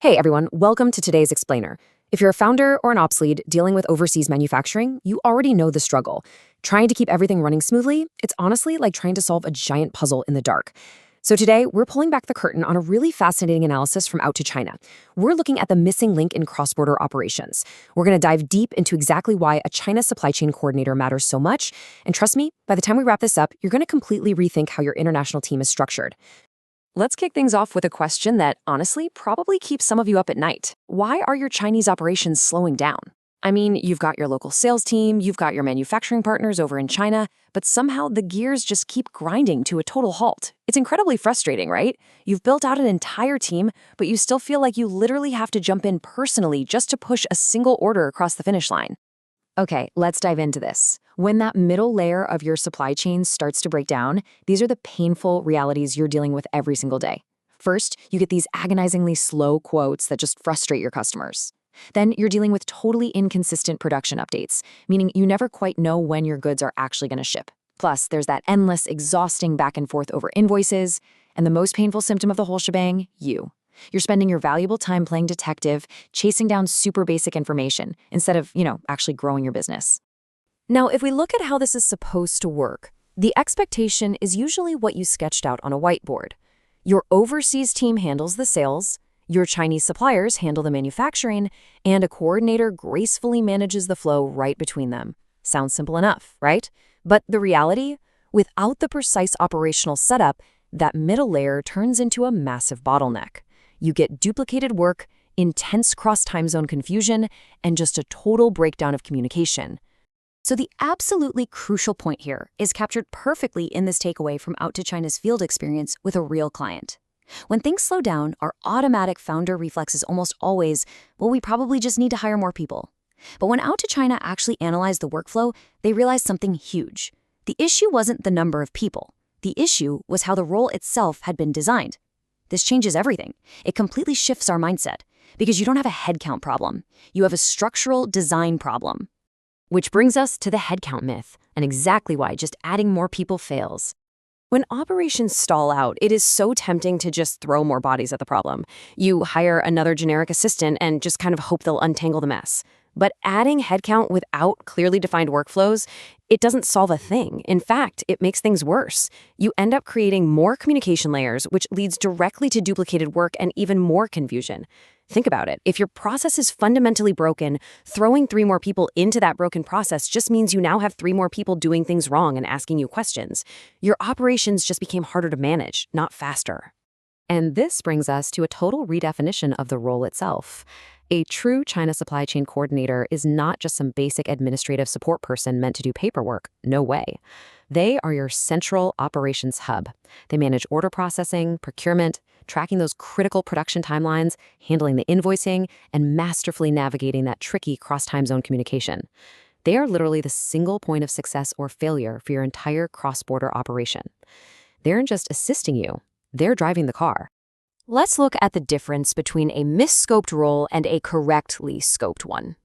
Hey everyone, welcome to today's Explainer. If you're a founder or an ops lead dealing with overseas manufacturing, you already know the struggle. Trying to keep everything running smoothly, it's honestly like trying to solve a giant puzzle in the dark. So today, we're pulling back the curtain on a really fascinating analysis from Out to China. We're looking at the missing link in cross-border operations. We're going to dive deep into exactly why a China supply chain coordinator matters so much. And trust me, by the time we wrap this up, you're going to completely rethink how your international team is structured. Let's kick things off with a question that, honestly, probably keeps some of you up at night. Why are your Chinese operations slowing down? I mean, you've got your local sales team, you've got your manufacturing partners over in China, but somehow the gears just keep grinding to a total halt. It's incredibly frustrating, right? You've built out an entire team, but you still feel like you literally have to jump in personally just to push a single order across the finish line. Okay, let's dive into this. When that middle layer of your supply chain starts to break down, these are the painful realities you're dealing with every single day. First, you get these agonizingly slow quotes that just frustrate your customers. Then you're dealing with totally inconsistent production updates, meaning you never quite know when your goods are actually going to ship. Plus, there's that endless, exhausting back and forth over invoices, and the most painful symptom of the whole shebang, you. You're spending your valuable time playing detective, chasing down super basic information, instead of, actually growing your business. Now, if we look at how this is supposed to work, the expectation is usually what you sketched out on a whiteboard. Your overseas team handles the sales, your Chinese suppliers handle the manufacturing, and a coordinator gracefully manages the flow right between them. Sounds simple enough, right? But the reality? Without the precise operational setup, that middle layer turns into a massive bottleneck. You get duplicated work, intense cross-time zone confusion, and just a total breakdown of communication. So the absolutely crucial point here is captured perfectly in this takeaway from Out to China's field experience with a real client. When things slow down, our automatic founder reflex is almost always, well, we probably just need to hire more people. But when Out to China actually analyzed the workflow, they realized something huge. The issue wasn't the number of people. The issue was how the role itself had been designed. This changes everything. It completely shifts our mindset because you don't have a headcount problem. You have a structural design problem. Which brings us to the headcount myth and exactly why just adding more people fails. When operations stall out, it is so tempting to just throw more bodies at the problem. You hire another generic assistant and just kind of hope they'll untangle the mess. But adding headcount without clearly defined workflows, it doesn't solve a thing. In fact, it makes things worse. You end up creating more communication layers, which leads directly to duplicated work and even more confusion. Think about it. If your process is fundamentally broken, throwing 3 more people into that broken process just means you now have 3 more people doing things wrong and asking you questions. Your operations just became harder to manage, not faster. And this brings us to a total redefinition of the role itself. A true China supply chain coordinator is not just some basic administrative support person meant to do paperwork. No way. They are your central operations hub. They manage order processing, procurement, tracking those critical production timelines, handling the invoicing, and masterfully navigating that tricky cross-time zone communication. They are literally the single point of success or failure for your entire cross-border operation. They aren't just assisting you, they're driving the car. Let's look at the difference between a misscoped role and a correctly scoped one.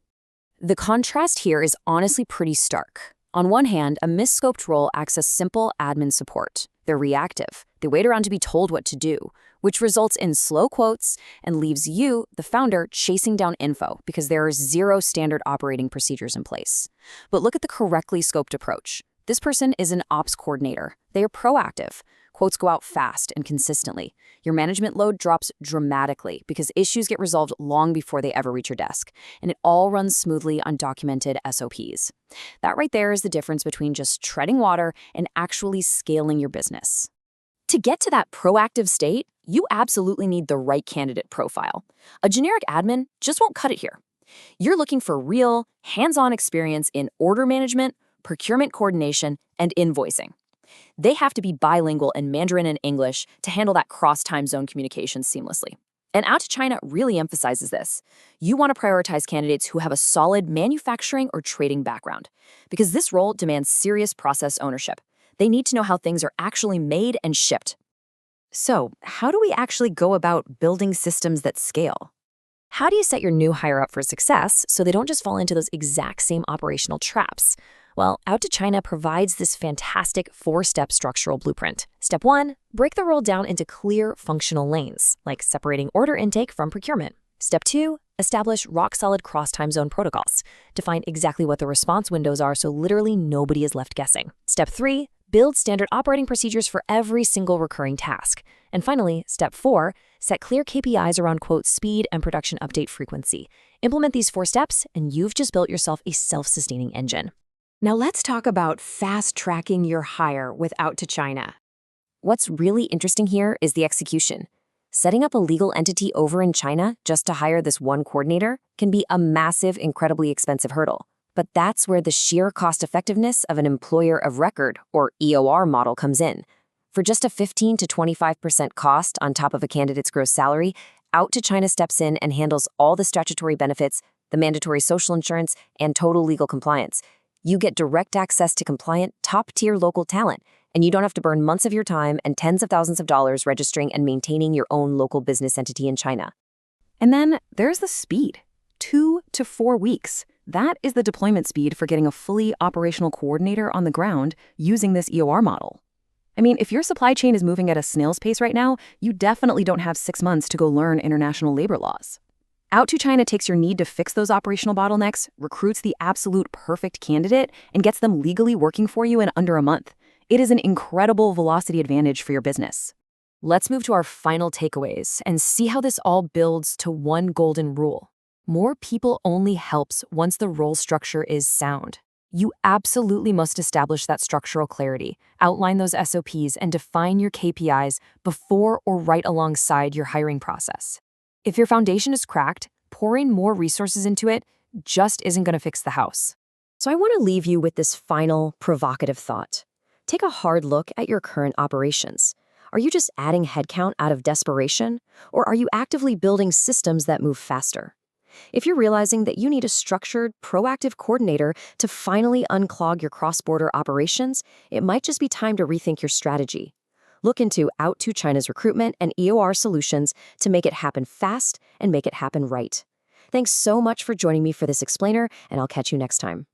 The contrast here is honestly pretty stark. On one hand, a misscoped role acts as simple admin support. They're reactive. They wait around to be told what to do, which results in slow quotes and leaves you, the founder, chasing down info because there are 0 standard operating procedures in place. But look at the correctly scoped approach. This person is an ops coordinator. They are proactive. Quotes go out fast and consistently. Your management load drops dramatically because issues get resolved long before they ever reach your desk, and it all runs smoothly on documented SOPs. That right there is the difference between just treading water and actually scaling your business. To get to that proactive state, you absolutely need the right candidate profile. A generic admin just won't cut it here. You're looking for real, hands-on experience in order management, procurement coordination, and invoicing. They have to be bilingual in Mandarin and English to handle that cross-time zone communication seamlessly. And Out to China really emphasizes this. You want to prioritize candidates who have a solid manufacturing or trading background, because this role demands serious process ownership. They need to know how things are actually made and shipped. So, how do we actually go about building systems that scale? How do you set your new hire up for success so they don't just fall into those exact same operational traps? Well, Out to China provides this fantastic 4-step structural blueprint. Step 1, break the role down into clear functional lanes, like separating order intake from procurement. Step 2, establish rock-solid cross-time zone protocols. Define exactly what the response windows are so literally nobody is left guessing. Step 3, build standard operating procedures for every single recurring task. And finally, step 4, set clear KPIs around, quote, speed and production update frequency. Implement these 4 steps, and you've just built yourself a self-sustaining engine. Now let's talk about fast-tracking your hire with Out to China. What's really interesting here is the execution. Setting up a legal entity over in China just to hire this one coordinator can be a massive, incredibly expensive hurdle. But that's where the sheer cost-effectiveness of an employer of record, or EOR model, comes in. For just a 15 to 25% cost on top of a candidate's gross salary, Out to China steps in and handles all the statutory benefits, the mandatory social insurance, and total legal compliance. You get direct access to compliant, top-tier local talent, and you don't have to burn months of your time and tens of thousands of dollars registering and maintaining your own local business entity in China. And then there's the speed. 2 to 4 weeks. That is the deployment speed for getting a fully operational coordinator on the ground using this EOR model. I mean, if your supply chain is moving at a snail's pace right now, you definitely don't have 6 months to go learn international labor laws. Out to China takes your need to fix those operational bottlenecks, recruits the absolute perfect candidate, and gets them legally working for you in under a month. It is an incredible velocity advantage for your business. Let's move to our final takeaways and see how this all builds to one golden rule. More people only helps once the role structure is sound. You absolutely must establish that structural clarity, outline those SOPs, and define your KPIs before or right alongside your hiring process. If your foundation is cracked, pouring more resources into it just isn't going to fix the house. So I want to leave you with this final provocative thought. Take a hard look at your current operations. Are you just adding headcount out of desperation, or are you actively building systems that move faster? If you're realizing that you need a structured, proactive coordinator to finally unclog your cross-border operations, it might just be time to rethink your strategy. Look into Out to China's recruitment and EOR solutions to make it happen fast and make it happen right. Thanks so much for joining me for this explainer, and I'll catch you next time.